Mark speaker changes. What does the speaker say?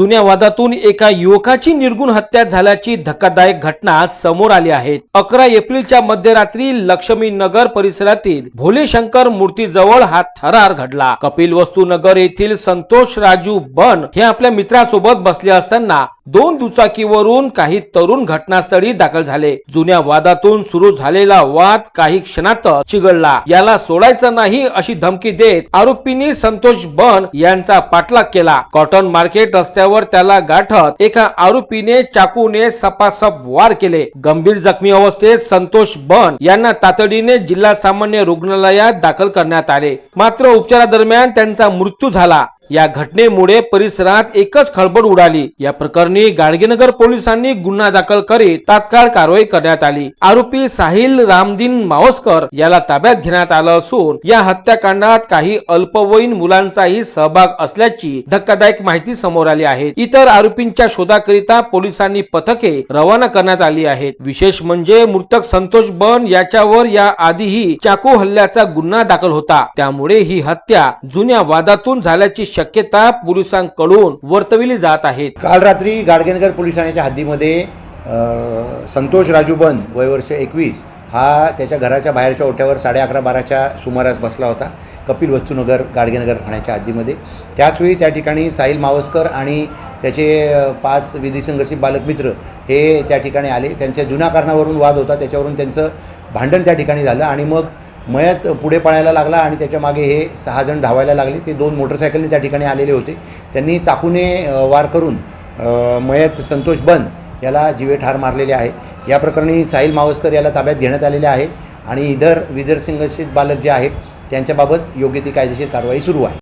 Speaker 1: जुन्या वादातून एका युवकाची निर्गुण हत्या झाल्याची धक्कादायक घटना समोर आली आहे। 11 एप्रिलच्या मध्यरात्री लक्ष्मी नगर परिसरातील भोलेशंकर मूर्तीजवळ हा थरार घडला। कपिल वस्तू नगर येथील संतोष राजू बन हे आपल्या मित्रासोबत बसले असताना 2 दुचाकीवरून काही तरुण घटनास्थळी दाखल झाले। जुन्या वादातून सुरू झालेला वाद काही क्षणात चिघळला। याला सोडायचं नाही अशी धमकी देत आरोपींनी संतोष बन यांचा पाठलाग केला। कॉटन मार्केट रस्त्यावर त्याला गाठत एका आरोपीने चाकूने सपासप वार केले। गंभीर जखमी अवस्थेत संतोष बन यांना तातडीने जिल्हा सामान्य रुग्णालयात दाखल करण्यात आले, मात्र उपचारादरम्यान त्यांचा मृत्यू झाला। या घटनेमुळे परिसरात एकच खळबळ उडाली। या प्रकरणी गाडगेनगर पोलिसांनी गुन्हा दाखल करीत तात्काळ कारवाई करण्यात आली। आरोपी साहिल रामदीन मावस्कर याला ताब्यात घेण्यात आलं असून या हत्याकांडात काही अल्पवयीन मुलांचाही सहभाग असल्याची धक्कादायक माहिती समोर आली आहे। इतर आरोपींच्या शोधाकरिता पोलिसांनी पथके रवाना करण्यात आली आहेत। विशेष म्हणजे मृतक संतोष बन याच्यावर या आधीही चाकू हल्ल्याचा गुन्हा दाखल होता, त्यामुळे ही हत्या जुन्या वादातून झाल्याची शक्यता पोलिसांकडून वर्तविली जात आहे।
Speaker 2: काल रात्री गाडगेनगर पोलीस ठाण्याच्या हद्दीमध्ये संतोष राजू बन वय वर्ष 21 हा त्याच्या घराच्या बाहेरच्या ओट्यावर 11:30-12च्या सुमारास बसला होता। कपिल वस्तू नगर गाडगेनगर ठाण्याच्या हद्दीमध्ये त्याचवेळी त्या ठिकाणी साहिल मावस्कर आणि त्याचे 5 विधी संघर्षित बालक मित्र हे त्या ठिकाणी आले। त्यांच्या जुन्या कारणावरून वाद होता, त्याच्यावरून त्यांचं भांडण त्या ठिकाणी झालं आणि मग मयत पुढे पळायला लागला आणि त्याच्या मागे हे 6 जण धावायला लागले। ते 2 मोटरसायकलने त्या ठिकाणी आलेले होते। त्यांनी चाकूने वार करून मयत संतोष बन याला जीवे ठार मारलेले आहे। या प्रकरणी साहिल मावस्कर याला ताब्यात घेण्यात आलेले आहे आणि इतर विधी संघर्षित बालक जे आहेत त्यांच्याबाबत योग्य ती कायदेशीर कारवाई सुरू आहे।